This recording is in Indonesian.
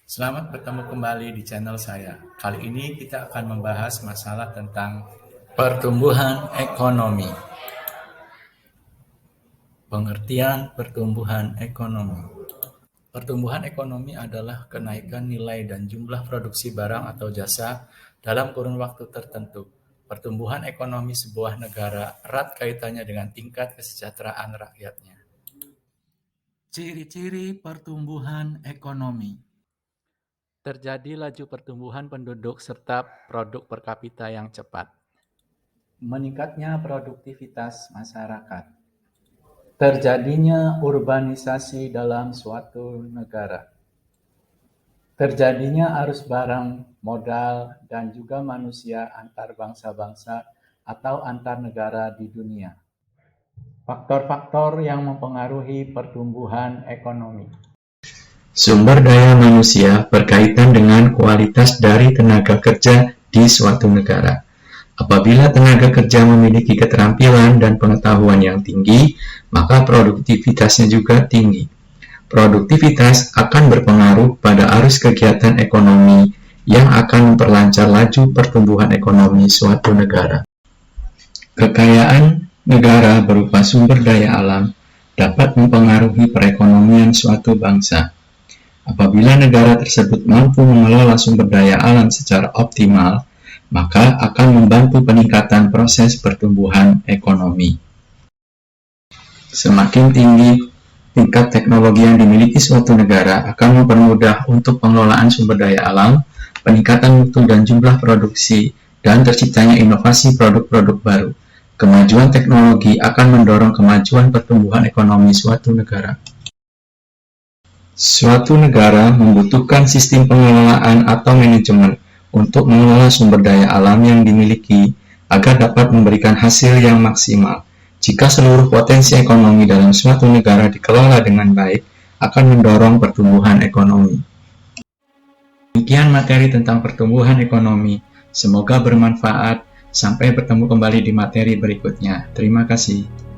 Selamat bertemu kembali di channel saya. Kali ini kita akan membahas masalah tentang pertumbuhan ekonomi. Pengertian pertumbuhan ekonomi. Pertumbuhan ekonomi adalah kenaikan nilai dan jumlah produksi barang atau jasa dalam kurun waktu tertentu. Pertumbuhan ekonomi sebuah negara erat kaitannya dengan tingkat kesejahteraan rakyatnya. Ciri-ciri pertumbuhan ekonomi. Terjadi laju pertumbuhan penduduk serta produk per kapita yang cepat. Meningkatnya produktivitas masyarakat. Terjadinya urbanisasi dalam suatu negara. Terjadinya arus barang, modal, dan juga manusia antar bangsa-bangsa atau antar negara di dunia. Faktor-faktor yang mempengaruhi pertumbuhan ekonomi. Sumber daya manusia berkaitan dengan kualitas dari tenaga kerja di suatu negara. Apabila tenaga kerja memiliki keterampilan dan pengetahuan yang tinggi, maka produktivitasnya juga tinggi. Produktivitas akan berpengaruh pada arus kegiatan ekonomi yang akan memperlancar laju pertumbuhan ekonomi suatu negara. Kekayaan negara berupa sumber daya alam dapat mempengaruhi perekonomian suatu bangsa. Apabila negara tersebut mampu mengelola sumber daya alam secara optimal, maka akan membantu peningkatan proses pertumbuhan ekonomi. Semakin tinggi tingkat teknologi yang dimiliki suatu negara akan mempermudah untuk pengelolaan sumber daya alam, peningkatan mutu dan jumlah produksi, dan terciptanya inovasi produk-produk baru. Kemajuan teknologi akan mendorong kemajuan pertumbuhan ekonomi suatu negara. Suatu negara membutuhkan sistem pengelolaan atau manajemen untuk mengelola sumber daya alam yang dimiliki agar dapat memberikan hasil yang maksimal. Jika seluruh potensi ekonomi dalam suatu negara dikelola dengan baik, akan mendorong pertumbuhan ekonomi. Demikian materi tentang pertumbuhan ekonomi. Semoga bermanfaat. Sampai bertemu kembali di materi berikutnya. Terima kasih.